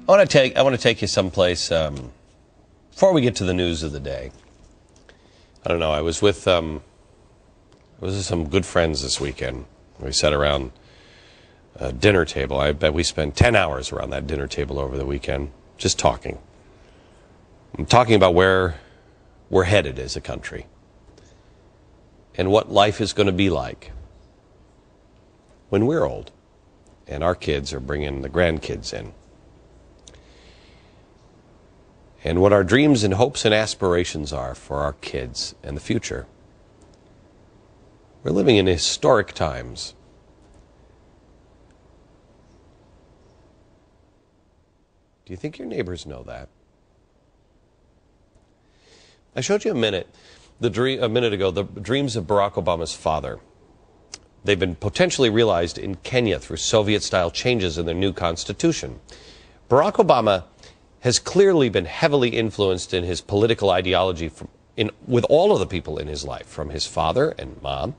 want to take you someplace before we get to the news of the day. I don't know. I was with some good friends this weekend. We sat around a dinner table. I bet we spent 10 hours around that dinner table over the weekend, just talking. I'm talking about where we're headed as a country and what life is going to be like when we're old and our kids are bringing the grandkids in. And what our dreams and hopes and aspirations are for our kids and the future. We're living in historic times. Do you think your neighbors know that? I showed you a minute ago the dreams of Barack Obama's father. They've been potentially realized in Kenya through Soviet-style changes in their new constitution. Barack Obama has clearly been heavily influenced in his political ideology with all of the people in his life, from his father and mom,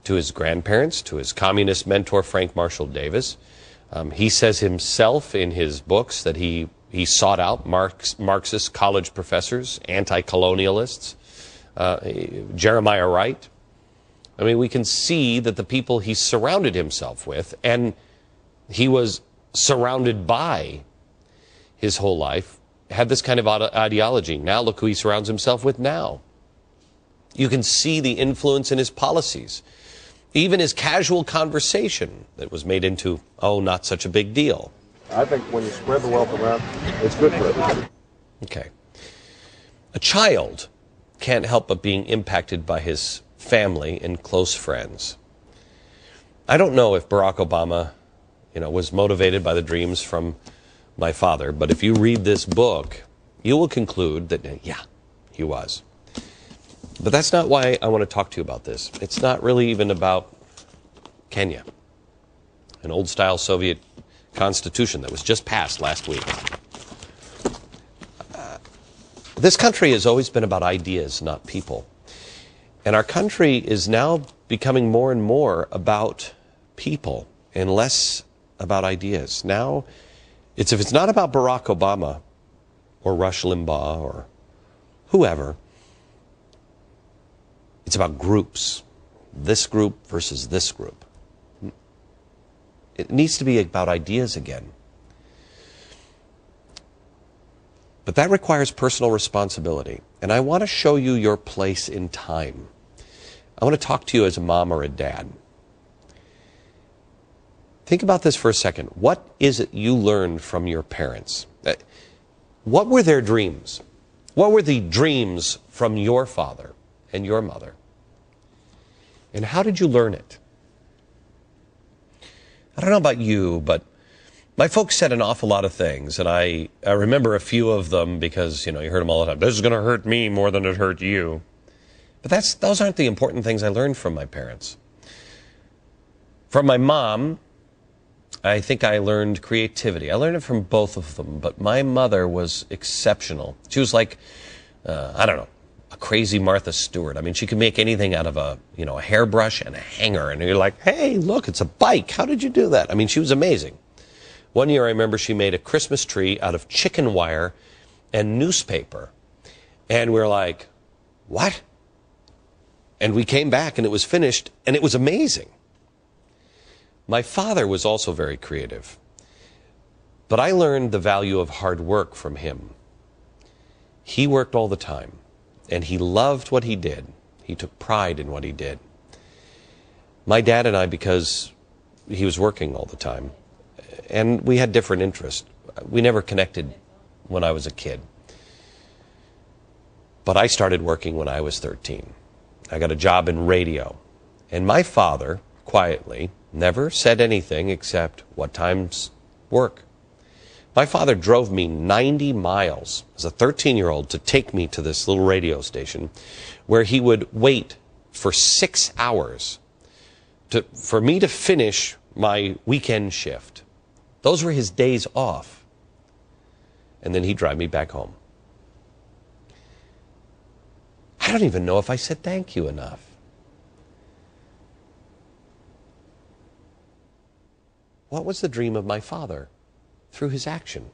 to his grandparents, to his communist mentor, Frank Marshall Davis. He says himself in his books that he sought out Marxist college professors, anti-colonialists, Jeremiah Wright. I mean, we can see that the people he surrounded himself with, and he was surrounded by his whole life, had this kind of ideology. Now look who he surrounds himself with now. You can see the influence in his policies. Even his casual conversation that was made into, oh, not such a big deal. I think when you spread the wealth around, it's good for everybody. Okay. A child can't help but being impacted by his family and close friends. I don't know if Barack Obama, was motivated by the dreams from my father, but if you read this book, you will conclude that, yeah, he was. But that's not why I want to talk to you about this. It's not really even about Kenya, an old-style Soviet constitution that was just passed last week. This country has always been about ideas, not people. And our country is now becoming more and more about people and less about ideas. Now, if it's not about Barack Obama or Rush Limbaugh or whoever, it's about groups. This group versus this group. It needs to be about ideas again. But that requires personal responsibility. And I want to show you your place in time. I want to talk to you as a mom or a dad. Think about this for a second. What is it you learned from your parents? What were their dreams? What were the dreams from your father and your mother? And how did you learn it? I don't know about you, but my folks said an awful lot of things, and I remember a few of them because, you heard them all the time. This is going to hurt me more than it hurt you. But those aren't the important things I learned from my parents. From my mom, I think I learned creativity. I learned it from both of them, but my mother was exceptional. She was like, a crazy Martha Stewart. I mean, she could make anything out of a hairbrush and a hanger, and you're like, hey, look, it's a bike. How did you do that? I mean, she was amazing. One year I remember she made a Christmas tree out of chicken wire and newspaper. And we were like, what? And we came back and it was finished and it was amazing. My father was also very creative. But I learned the value of hard work from him. He worked all the time and he loved what he did. He took pride in what he did. My dad and I, because he was working all the time, and we had different interests. We never connected when I was a kid. But I started working when I was 13. I got a job in radio. And my father, quietly, never said anything except, what time's work? My father drove me 90 miles as a 13-year-old to take me to this little radio station where he would wait for 6 hours for me to finish my weekend shift. Those were his days off. And then he'd drive me back home. I don't even know if I said thank you enough. What was the dream of my father through his action?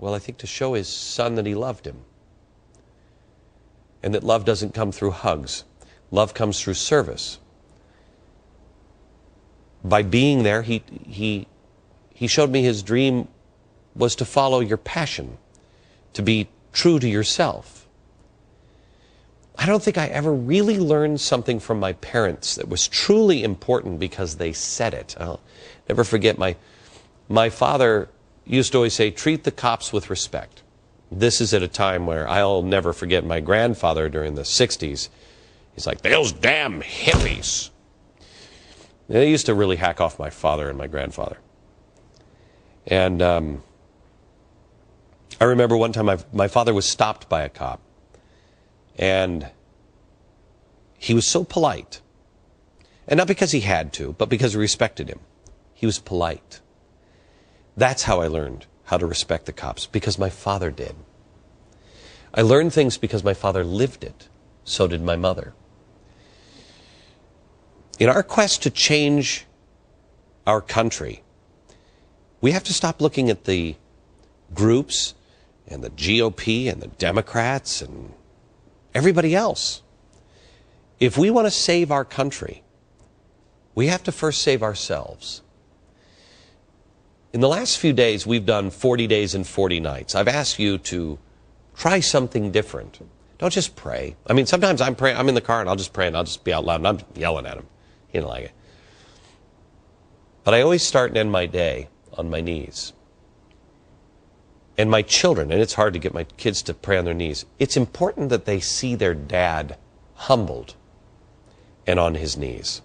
Well, I think to show his son that he loved him. And that love doesn't come through hugs. Love comes through service. By being there, he showed me his dream was to follow your passion, to be true to yourself. I don't think I ever really learned something from my parents that was truly important because they said it. I'll never forget my father used to always say, treat the cops with respect. This is at a time where I'll never forget my grandfather during the 60s. He's like, those damn hippies. And they used to really hack off my father and my grandfather. And I remember one time my father was stopped by a cop. And he was so polite. And not because he had to, but because he respected him. He was polite. That's how I learned how to respect the cops, because my father did. I learned things because my father lived it. So did my mother. In our quest to change our country, we have to stop looking at the groups and the GOP and the Democrats and everybody else. If we want to save our country, we have to first save ourselves. In the last few days, we've done 40 days and 40 nights. I've asked you to try something different. Don't just pray. I mean, sometimes I'm praying, I'm in the car and I'll just pray and I'll just be out loud and I'm yelling at him. He didn't like it. But I always start and end my day on my knees. And my children, and it's hard to get my kids to pray on their knees, it's important that they see their dad humbled and on his knees.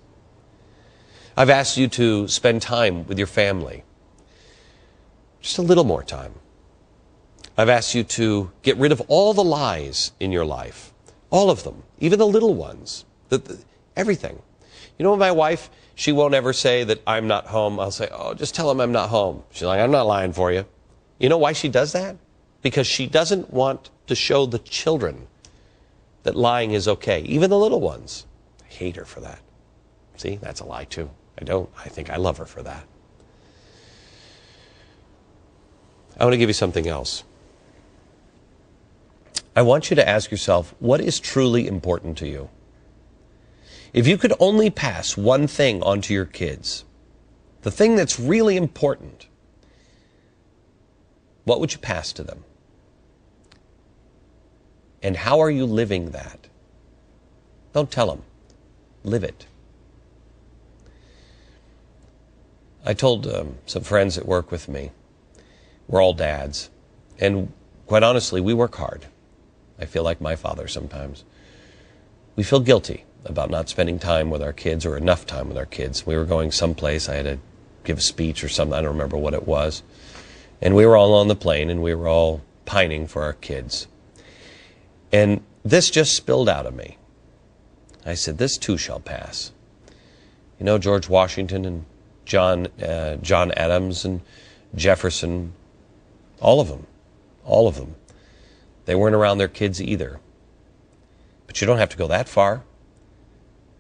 I've asked you to spend time with your family. Just a little more time. I've asked you to get rid of all the lies in your life. All of them. Even the little ones. Everything. You know, my wife, she won't ever say that I'm not home. I'll say, oh, just tell him I'm not home. She's like, I'm not lying for you. You know why she does that? Because she doesn't want to show the children that lying is okay. Even the little ones. I hate her for that. See, that's a lie too. I don't. I think I love her for that. I want to give you something else. I want you to ask yourself, what is truly important to you? If you could only pass one thing on to your kids, the thing that's really important, what would you pass to them? And how are you living that? Don't tell them. Live it. I told some friends that work with me, we're all dads, and quite honestly, we work hard. I feel like my father sometimes. We feel guilty about not spending time with our kids or enough time with our kids. We were going someplace, I had to give a speech or something, I don't remember what it was. And we were all on the plane and we were all pining for our kids. And this just spilled out of me. I said, this too shall pass. You know, George Washington and John Adams and Jefferson, all of them. They weren't around their kids either. But you don't have to go that far.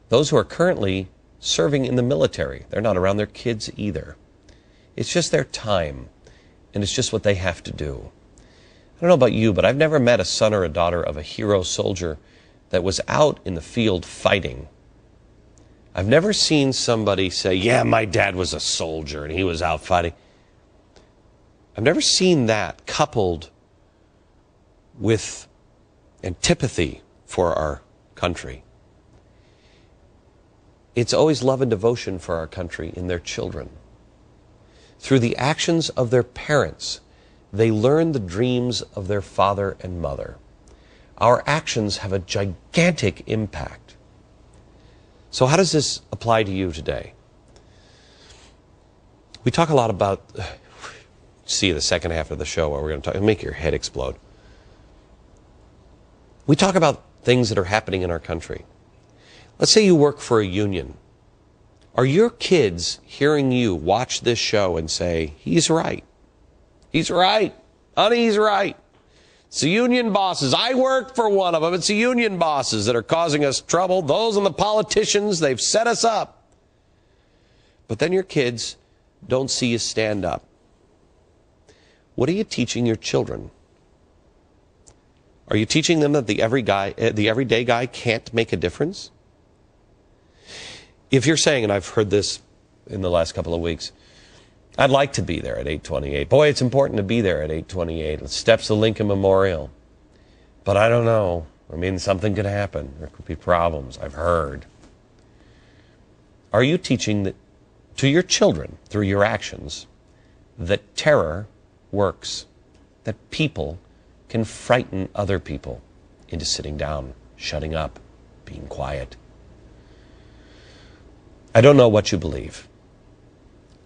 Those who are currently serving in the military, they're not around their kids either. It's just their time, and it's just what they have to do. I don't know about you, but I've never met a son or a daughter of a hero soldier that was out in the field fighting. I've never seen somebody say, yeah, my dad was a soldier and he was out fighting. I've never seen that coupled with antipathy for our country. It's always love and devotion for our country in their children. Through the actions of their parents, they learn the dreams of their father and mother. Our actions have a gigantic impact. So how does this apply to you today? We talk a lot about, see the second half of the show where we're going to talk, make your head explode. We talk about things that are happening in our country. Let's say you work for a union. Are your kids hearing you watch this show and say, he's right? He's right. Honey, he's right. It's the union bosses. I work for one of them. It's the union bosses that are causing us trouble. Those and the politicians, they've set us up. But then your kids don't see you stand up. What are you teaching your children? Are you teaching them that the everyday guy can't make a difference? If you're saying, and I've heard this in the last couple of weeks, I'd like to be there at 828. Boy, it's important to be there at 828. The steps of Lincoln Memorial. But I don't know. I mean, something could happen. There could be problems. I've heard. Are you teaching that to your children through your actions that terror works? That people can frighten other people into sitting down, shutting up, being quiet? I don't know what you believe.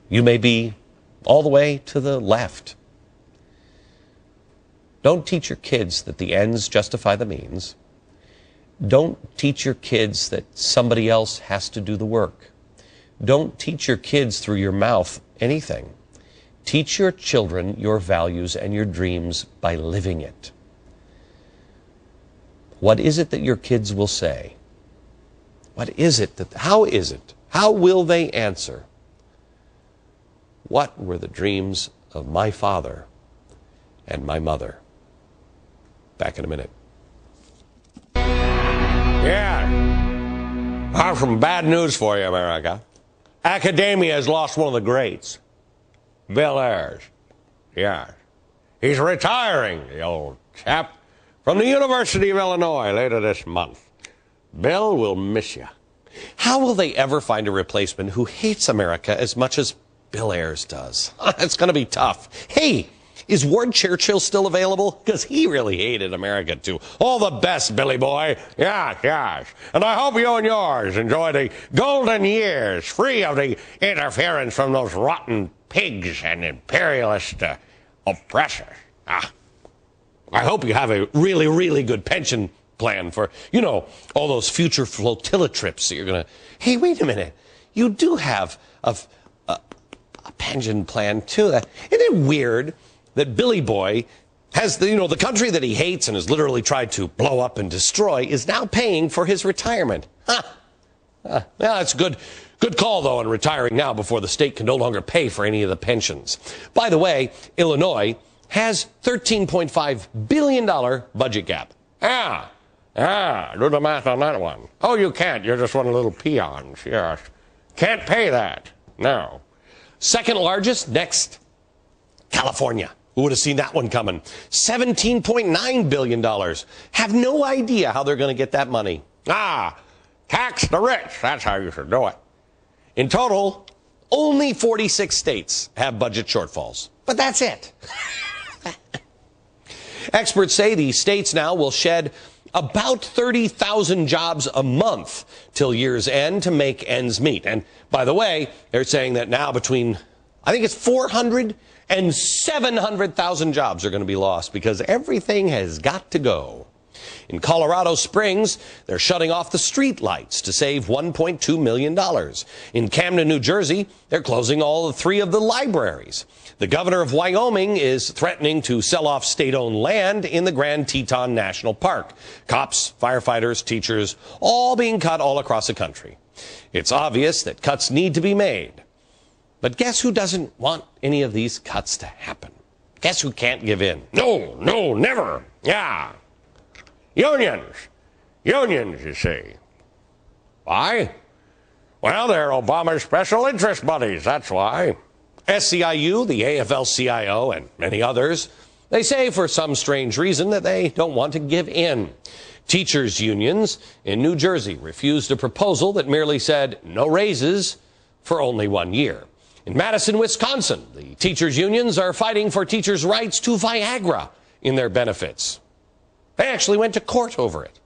You may be all the way to the left. Don't teach your kids that the ends justify the means. Don't teach your kids that somebody else has to do the work. Don't teach your kids through your mouth anything. Teach your children your values and your dreams by living it. What is it that your kids will say? What is it that, how is it? How will they answer? What were the dreams of my father and my mother? Back in a minute. Yeah. I have some bad news for you, America. Academia has lost one of the greats. Bill Ayers. Yeah. He's retiring, the old chap, from the University of Illinois later this month. Bill will miss you. How will they ever find a replacement who hates America as much as Bill Ayers does? It's going to be tough. Hey, is Ward Churchill still available? Because he really hated America, too. All the best, Billy boy. Yes. And I hope you and yours enjoy the golden years, free of the interference from those rotten pigs and imperialist oppressors. I hope you have a really, really good pension plan for, all those future flotilla trips that you're going to... Hey, wait a minute. You do have a pension plan, too. Isn't it weird that Billy Boy has the country that he hates and has literally tried to blow up and destroy is now paying for his retirement? Yeah, that's good call, though, on retiring now before the state can no longer pay for any of the pensions. By the way, Illinois has $13.5 billion budget gap. Do the math on that one. Oh, you can't. You're just one of the little peons. Yes. Can't pay that. No. Second largest, next, California. Who would have seen that one coming? $17.9 billion. Have no idea how they're going to get that money. Tax the rich. That's how you should do it. In total, only 46 states have budget shortfalls. But that's it. Experts say these states now will shed about 30,000 jobs a month till year's end to make ends meet. And by the way, they're saying that now between, I think it's 400 and 700,000 jobs are going to be lost because everything has got to go. In Colorado Springs, they're shutting off the street lights to save $1.2 million. In Camden, New Jersey, they're closing all three of the libraries. The governor of Wyoming is threatening to sell off state-owned land in the Grand Teton National Park. Cops, firefighters, teachers, all being cut all across the country. It's obvious that cuts need to be made. But guess who doesn't want any of these cuts to happen? Guess who can't give in? No, never. Yeah. Unions, you see. Why? Well, they're Obama's special interest buddies, that's why. SEIU, the AFL-CIO, and many others, they say for some strange reason that they don't want to give in. Teachers' unions in New Jersey refused a proposal that merely said no raises for only 1 year. In Madison, Wisconsin, the teachers' unions are fighting for teachers' rights to Viagra in their benefits. They actually went to court over it.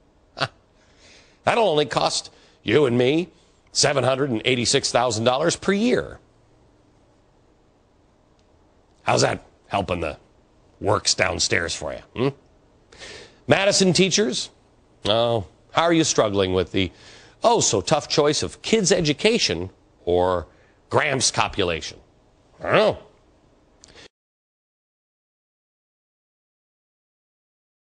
That'll only cost you and me $786,000 per year. How's that helping the works downstairs for you? Madison teachers, how are you struggling with the so tough choice of kids' education or Graham's copulation? I don't know.